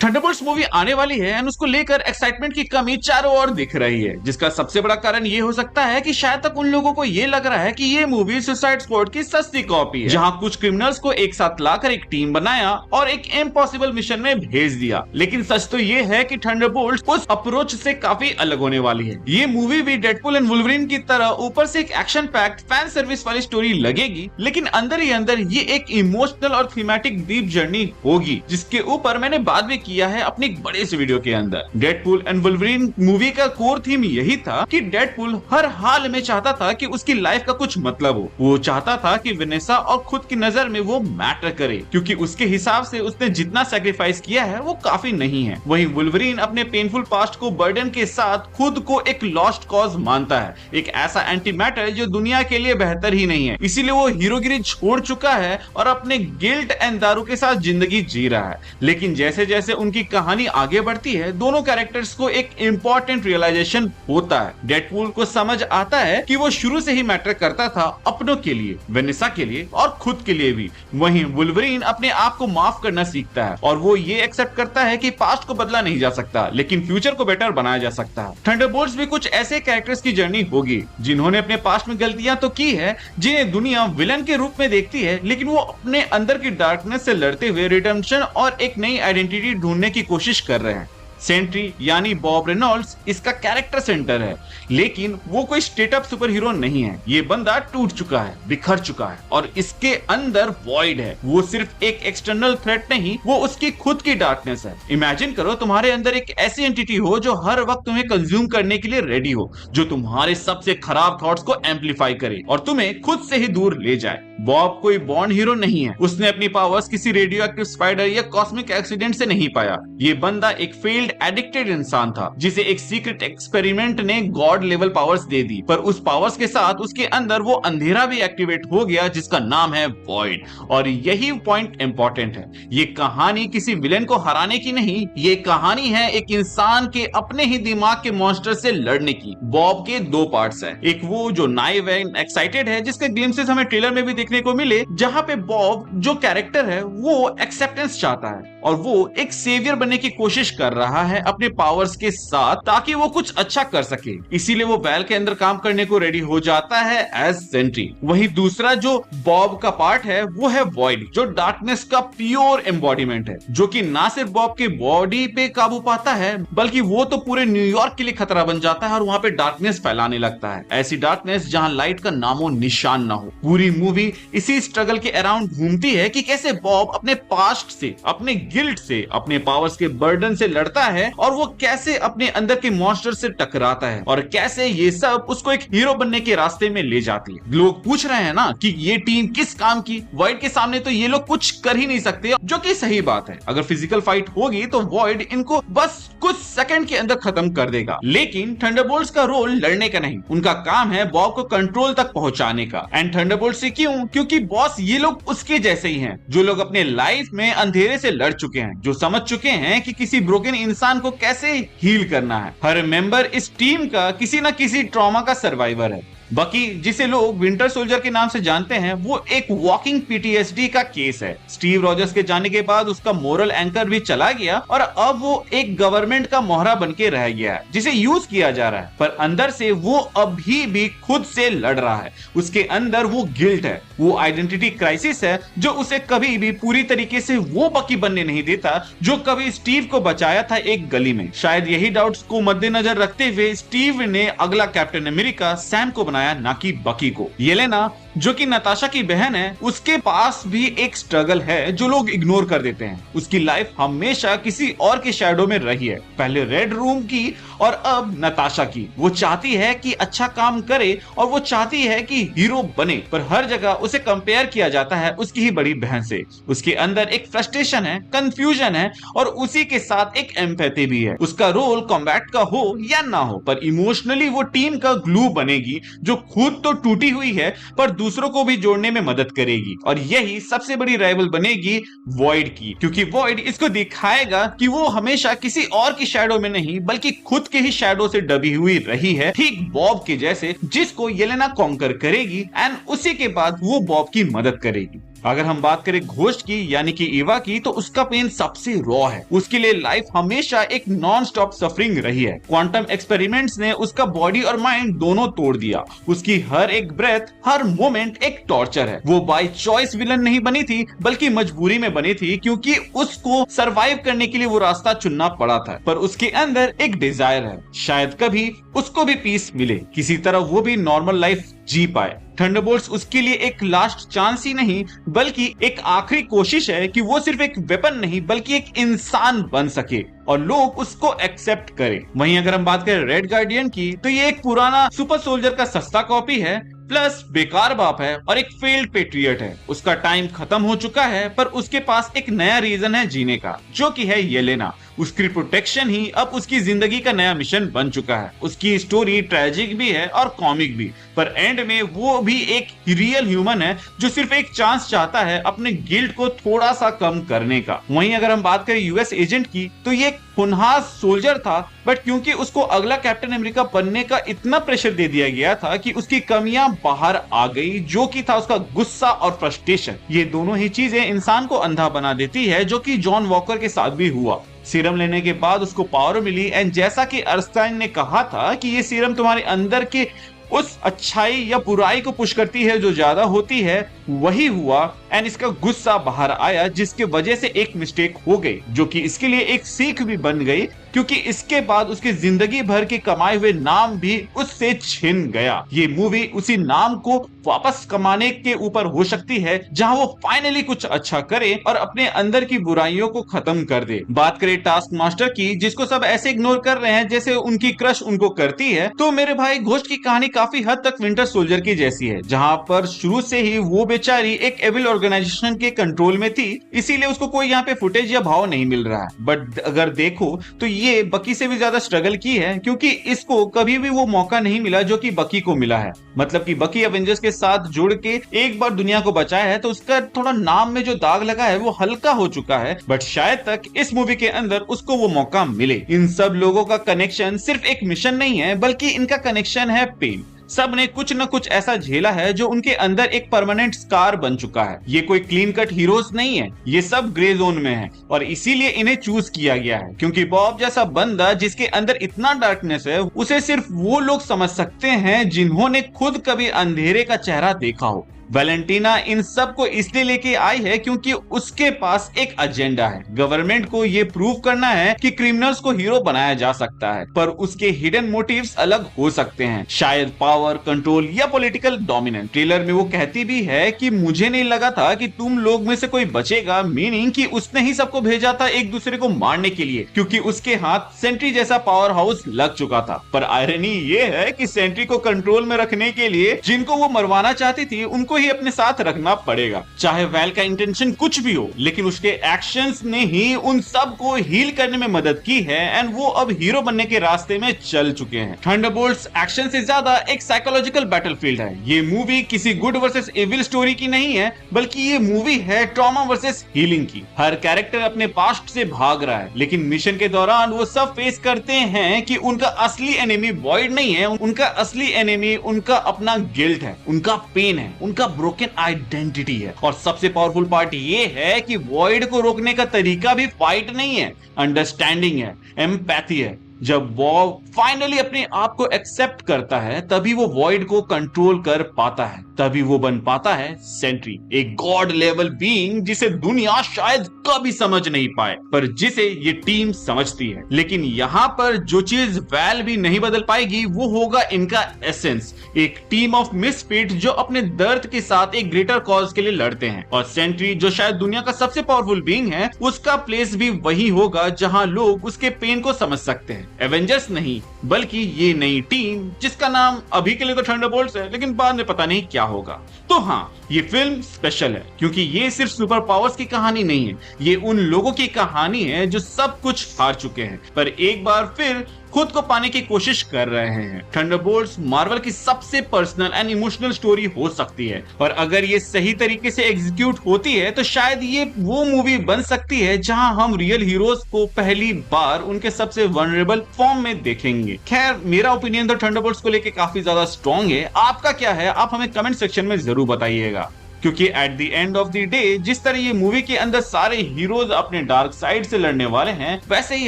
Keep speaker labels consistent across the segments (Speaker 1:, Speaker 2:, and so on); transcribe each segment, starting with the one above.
Speaker 1: Thunderbolts movie आने वाली है और उसको लेकर एक्साइटमेंट की कमी चारों ओर दिख रही है, जिसका सबसे बड़ा कारण ये हो सकता है कि शायद तक उन लोगों को ये लग रहा है कि ये मूवी सुसाइड स्क्वाड की सस्ती कॉपी है, जहां कुछ क्रिमिनल्स को एक साथ लाकर एक टीम बनाया और एक इम्पॉसिबल मिशन में भेज दिया। लेकिन सच तो ये है कि थंडरबोल्ट्स उस अप्रोच से काफी अलग होने वाली है। ये मूवी भी डेडपूल एंड वुल्वरीन की तरह ऊपर से एक एक्शन पैक्ड फैन सर्विस वाली स्टोरी लगेगी, लेकिन अंदर ही अंदर ये एक इमोशनल और थीमेटिक डीप जर्नी होगी, जिसके ऊपर मैंने बात भी किया है अपनी एक बड़े से वीडियो के अंदर। डेडपूल एंड वुल्वरीन मूवी का कोर थीम यही था कि डेडपूल हर हाल में चाहता था कि उसकी लाइफ का कुछ मतलब हो। वो चाहता था कि वेनेसा और खुद की नजर में वो मैटर करे, क्योंकि उसके हिसाब से उसने जितना सैक्रिफाइस किया है वो काफी नहीं है। वहीं वुल्वरीन अपने पेनफुल पास्ट को बर्डन के साथ खुद को एक लॉस्ट कॉज मानता है, एक ऐसा एंटी मैटर जो दुनिया के लिए बेहतर ही नहीं है। इसीलिए वो हीरोगिरी छोड़ चुका है और अपने गिल्ट एंड दारू के साथ जिंदगी जी रहा है। लेकिन जैसे जैसे उनकी कहानी आगे बढ़ती है, दोनों कैरेक्टर्स को एक इंपॉर्टेंट रियलाइजेशन होता है। डेडपूल को समझ आता है कि वो शुरू से ही मैटर करता था अपनों के लिए, वेनेसा के लिए और खुद के लिए भी। वहीं वुल्वरीन अपने आप को माफ करना सीखता है और वो ये एक्सेप्ट करता है कि पास्ट को बदला नहीं जा सकता, लेकिन फ्यूचर को बेटर बनाया जा सकता है। थंडरबोल्ट्स भी कुछ ऐसे कैरेक्टर्स की जर्नी होगी जिन्होंने अपने पास्ट में गलतियां तो की है, जिन्हें दुनिया विलन के रूप में देखती है, लेकिन वो अपने अंदर की डार्कनेस से लड़ते हुए रिडेम्पशन और एक नई आइडेंटिटी ढूंढने की कोशिश कर रहे हैं। सेंट्री यानी बॉब रेनॉल्ड्स इसका कैरेक्टर सेंटर है, लेकिन वो कोई स्ट्रेट अप सुपर हीरो नहीं है। ये बंदा टूट चुका है, बिखर चुका है और इसके अंदर वॉइड है। वो सिर्फ एक एक्सटर्नल थ्रेट नहीं, वो उसकी खुद की डार्कनेस है। इमेजिन करो तुम्हारे अंदर एक ऐसी एंटिटी हो जो हर वक्त तुम्हें कंज्यूम करने के लिए रेडी हो, जो तुम्हारे सबसे खराब थॉट्स को एम्पलीफाई करे और तुम्हें खुद से ही दूर ले जाए। बॉब कोई बॉर्न हीरो नहीं है। उसने अपनी पावर्स किसी रेडियो एक्टिव स्पाइडर या कॉस्मिक एक्सीडेंट से नहीं पाया। ये बंदा एक फेल्ड एडिक्टेड इंसान था, जिसे एक सीक्रेट एक्सपेरिमेंट ने गॉड लेवल पावर्स दे दी, पर उस पावर्स के साथ उसके अंदर वो अंधेरा भी एक्टिवेट हो गया, जिसका नाम है वॉइड। और यही पॉइंट इंपॉर्टेंट है। ये कहानी किसी विलेन को हराने की नहीं, ये कहानी है एक इंसान के अपने ही दिमाग के मॉन्स्टर से लड़ने की। बॉब के दो पार्ट्स हैं, एक वो जो नाइव एंड एक्साइटेड है, जिसके ग्लिम्सेस हमें ट्रेलर में भी देखने को मिले, जहां पे बॉब जो कैरेक्टर है वो एक्सेप्टेंस चाहता है और वो एक सेवियर बनने की कोशिश कर रहा है अपने पावर्स के साथ, ताकि वो कुछ अच्छा कर सके। इसीलिए वो वैल के अंदर काम करने को रेडी हो जाता है एज सेंट्री। वहीं दूसरा जो बॉब का पार्ट है वो है वॉइड, जो डार्कनेस का प्योर एम्बॉडीमेंट है, जो कि ना सिर्फ बॉब के बॉडी पे काबू पाता है, बल्कि वो तो पूरे न्यूयॉर्क के लिए खतरा बन जाता है और वहां पे डार्कनेस फैलाने लगता है। ऐसी डार्कनेस जहां लाइट का नामो निशान ना हो। पूरी मूवी इसी स्ट्रगल के अराउंड घूमती है कि कैसे बॉब अपने पास्ट से, अपने गिल्ट से, अपने पावर्स के बर्डन से लड़ता है और वो कैसे अपने अंदर के मॉन्स्टर से टकराता है और कैसे ये सब उसको एक हीरो बनने के रास्ते में ले जाती है। लोग पूछ रहे हैं ना कि ये टीम किस काम की, वॉइड के सामने तो ये लोग कुछ कर ही नहीं सकते, जो कि सही बात है। अगर फिजिकल फाइट होगी तो वॉइड इनको बस कुछ सेकंड के अंदर खत्म कर देगा। लेकिन थंडरबोल्ट्स का रोल लड़ने का नहीं, उनका काम है बॉब को कंट्रोल तक पहुंचाने का। एंड थंडरबोल्ट्स से क्यों? क्योंकि बॉस ये लोग उसके जैसे ही हैं, जो लोग अपने लाइफ में अंधेरे से लड़ चुके हैं, जो समझ चुके हैं कि किसी ब्रोकन इंसान को कैसे हील करना है। हर मेंबर इस टीम का किसी ना किसी ट्रॉमा का सर्वाइवर है। बकी, जिसे लोग विंटर सोल्जर के नाम से जानते हैं, वो एक वॉकिंग पीटीएसडी का केस है। स्टीव रॉजर्स के जाने के बाद उसका मोरल एंकर भी चला गया और अब वो एक गवर्नमेंट का मोहरा बन के रह गया है, जिसे यूज किया जा रहा है, पर अंदर से वो अभी भी खुद से लड़ रहा है। उसके अंदर वो गिल्ट है, वो आइडेंटिटी क्राइसिस है, जो उसे कभी भी पूरी तरीके से वो बकी बनने नहीं देता जो कभी स्टीव को बचाया था एक गली में। शायद यही डाउट्स को मद्देनजर रखते हुए स्टीव ने अगला कैप्टन अमेरिका सैम को बनाया, ना कि बकी को। येलेना, जो कि नताशा की बहन है, उसके पास भी एक स्ट्रगल है जो लोग इग्नोर कर देते हैं। उसकी लाइफ हमेशा किसी और के शैडो में रही है, पहले रेड रूम की और अब नताशा की। वो चाहती है कि अच्छा काम करे और वो चाहती है कि हीरो बने, पर हर जगह उसे कंपेयर किया जाता है उसकी ही बड़ी बहन से। उसके अंदर एक फ्रस्ट्रेशन है, कंफ्यूजन है और उसी के साथ एक एम्पैथी भी है। उसका रोल कॉम्बैट का हो या ना हो, पर इमोशनली वो टीम का ग्लू बनेगी, जो खुद तो टूटी हुई है पर दूसरों को भी जोड़ने में मदद करेगी। और यही सबसे बड़ी राइवल बनेगी वॉइड की, क्योंकि वॉइड इसको दिखाएगा कि वो हमेशा किसी और की शैडो में नहीं, बल्कि खुद के ही शैडो से दबी हुई रही है, ठीक बॉब के जैसे, जिसको येलेना कॉन्कर करेगी एंड उसी के बाद वो बॉब की मदद करेगी। अगर हम बात करें घोस्ट की यानी कि ईवा की, तो उसका पेन सबसे रॉ है। उसके लिए लाइफ हमेशा एक नॉन स्टॉप सफरिंग रही है। क्वांटम एक्सपेरिमेंट्स ने उसका बॉडी और माइंड दोनों तोड़ दिया। उसकी हर एक ब्रेथ, हर मोमेंट एक टॉर्चर है। वो बाय चॉइस विलन नहीं बनी थी, बल्कि मजबूरी में बनी थी, क्योंकि उसको सरवाइव करने के लिए वो रास्ता चुनना पड़ा था। पर उसके अंदर एक डिजायर है, शायद कभी उसको भी पीस मिले, किसी तरह वो भी नॉर्मल लाइफ जी पाए। थंडरबोल्ट्स उसके लिए एक लास्ट चांस ही नहीं, बल्कि एक आखिरी कोशिश है कि वो सिर्फ एक वेपन नहीं, बल्कि एक इंसान बन सके और लोग उसको एक्सेप्ट करें। वहीं अगर हम बात करें रेड गार्डियन की, तो ये एक पुराना सुपर सोल्जर का सस्ता कॉपी है, प्लस बेकार बाप है और एक फेल्ड पेट्रियट है। उसका टाइम खत्म हो चुका है, पर उसके पास एक नया रीजन है जीने का, जो कि है येलेना। उसकी प्रोटेक्शन ही अब उसकी जिंदगी का नया मिशन बन चुका है। उसकी स्टोरी ट्रेजिक भी है और कॉमिक भी, पर एंड में वो भी एक रियल ह्यूमन है जो सिर्फ एक चांस चाहता है अपने गिल्ट को थोड़ा सा कम करने का। वहीं अगर हम बात करें यूएस एजेंट की, तो ये होनहार सोल्जर था, बट क्योंकि उसको अगला कैप्टन अमेरिका बनने का इतना प्रेशर दे दिया गया था कि उसकी कमियां बाहर आ गई, जो कि था उसका गुस्सा और फ्रस्ट्रेशन। ये दोनों ही चीजें इंसान को अंधा बना देती है, जो कि जॉन वॉकर के साथ भी हुआ। सीरम लेने के बाद उसको पावर मिली, एंड जैसा कि अर्स्टाइन ने कहा था कि ये सीरम तुम्हारे अंदर के उस अच्छाई या बुराई को पुश करती है जो ज्यादा होती है, वही हुआ। एंड इसका गुस्सा बाहर आया, जिसके वजह से एक मिस्टेक हो गई, जो कि इसके लिए एक सीख भी बन गई, क्योंकि इसके बाद उसके जिंदगी भर के कमाए हुए नाम भी उससे छिन गया। ये मूवी उसी नाम को वापस कमाने के ऊपर हो सकती है, जहां वो फाइनली कुछ अच्छा करे और अपने अंदर की बुराइयों को खत्म कर दे। बात करें टास्क मास्टर की, जिसको सब ऐसे इग्नोर कर रहे हैं जैसे उनकी क्रश उनको करती है, तो मेरे भाई घोस्ट की कहानी काफी हद तक विंटर सोल्जर की जैसी है, जहां पर शुरू से ही वो बेचारी एक एविल ऑर्गेनाइजेशन के कंट्रोल में थी, इसीलिए उसको कोई यहाँ पे फुटेज या भाव नहीं मिल रहा है। बट अगर देखो तो ये बकी से भी ज्यादा स्ट्रगल की है, क्योंकि इसको कभी भी वो मौका नहीं मिला जो कि बकी को मिला है। मतलब कि बकी एवेंजर्स के साथ जुड़ के एक बार दुनिया को बचाया है, तो उसका थोड़ा नाम में जो दाग लगा है वो हल्का हो चुका है, बट शायद तक इस मूवी के अंदर उसको वो मौका मिले। इन सब लोगों का कनेक्शन सिर्फ एक मिशन नहीं है, बल्कि इनका कनेक्शन है पेन। सब ने कुछ न कुछ ऐसा झेला है जो उनके अंदर एक परमानेंट स्कार बन चुका है। ये कोई क्लीन कट हीरोज नहीं है, ये सब ग्रे जोन में है, और इसीलिए इन्हें चूज किया गया है, क्योंकि बॉब जैसा बंदा जिसके अंदर इतना डार्कनेस है, उसे सिर्फ वो लोग समझ सकते हैं जिन्होंने खुद कभी अंधेरे का चेहरा देखा हो। वैलेंटीना इन सब को इसलिए लेके आई है क्योंकि उसके पास एक एजेंडा है। गवर्नमेंट को ये प्रूव करना है कि क्रिमिनल्स को हीरो बनाया जा सकता है, पर उसके हिडन मोटिव्स अलग हो सकते हैं, शायद पावर, कंट्रोल या पॉलिटिकल डोमिनेंस। ट्रेलर में वो कहती भी है कि मुझे नहीं लगा था कि तुम लोग में से कोई बचेगा, मीनिंग कि उसने ही सबको भेजा था एक दूसरे को मारने के लिए, क्योंकि उसके हाथ सेंट्री जैसा पावर हाउस लग चुका था। पर आयरनी ये है कि सेंट्री को कंट्रोल में रखने के लिए जिनको वो मरवाना चाहती थी, उनको ही अपने साथ रखना पड़ेगा। चाहे वैल का इंटेंशन कुछ भी हो, लेकिन उसके एक्शंस ने ही उन सब को हील करने में मदद की है, एंड वो अब हीरो बनने के रास्ते में चल चुके हैं। थंडरबोल्ट्स एक्शन से ज्यादा एक साइकोलॉजिकल बैटलफील्ड है। ये मूवी किसी गुड वर्सेस एविल स्टोरी की नहीं है, बल्कि ये मूवी है ट्रॉमा वर्सेस हीलिंग की। हर कैरेक्टर अपने पास्ट से भाग रहा है, लेकिन मिशन के दौरान वो सब फेस करते हैं कि उनका असली एनिमी वॉइड नहीं है, उनका असली एनिमी उनका अपना गिल्ट है, उनका पेन है, उनका ब्रोकन आइडेंटिटी है। और सबसे पावरफुल पार्ट ये है कि वॉइड को रोकने का तरीका भी फाइट नहीं है, अंडरस्टैंडिंग है, एम्पैथी है। जब बॉब फाइनली अपने आप को एक्सेप्ट करता है, तभी वो वॉइड को कंट्रोल कर पाता है, तभी वो बन पाता है सेंट्री, एक गॉड लेवल बीइंग जिसे दुनिया शायद कभी समझ नहीं पाए, पर जिसे ये टीम समझती है। लेकिन यहाँ पर जो चीज वैल भी नहीं बदल पाएगी, वो होगा इनका एसेंस, एक टीम ऑफ मिसफिट जो अपने दर्द के साथ एक ग्रेटर कॉज के लिए लड़ते हैं। और सेंट्री जो शायद दुनिया का सबसे पावरफुल बीइंग है, उसका प्लेस भी वही होगा जहां लोग उसके पेन को समझ सकते हैं। एवेंजर्स नहीं, बल्कि ये नई टीम, जिसका नाम अभी के लिए तो थंडरबोल्ट्स है, लेकिन बाद में पता नहीं क्या होगा। तो हाँ, ये फिल्म स्पेशल है, क्योंकि ये सिर्फ सुपर पावर्स की कहानी नहीं है, ये उन लोगों की कहानी है जो सब कुछ हार चुके हैं, पर एक बार फिर खुद को पाने की कोशिश कर रहे हैं। थंडरबोल्ट्स मार्वल की सबसे पर्सनल एंड इमोशनल स्टोरी हो सकती है, और अगर ये सही तरीके से एग्जीक्यूट होती है, तो शायद ये वो मूवी बन सकती है जहां हम रियल हीरोज को पहली बार उनके सबसे वनरेबल फॉर्म में देखेंगे। खैर, मेरा ओपिनियन तो थंडरबोल्ट्स को लेके काफी ज्यादा स्ट्रॉन्ग है। आपका क्या है, आप हमें कमेंट सेक्शन में जरूर बताइएगा, क्योंकि at the end of the day जिस तरह ये मूवी के अंदर सारे हीरोज अपने डार्क साइड से लड़ने वाले हैं, वैसे ही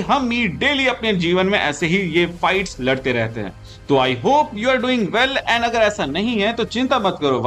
Speaker 1: हम भी डेली अपने जीवन में ऐसे ही ये फाइट्स लड़ते रहते हैं। तो I hope you are doing well, and अगर ऐसा नहीं है तो चिंता मत करो भाई,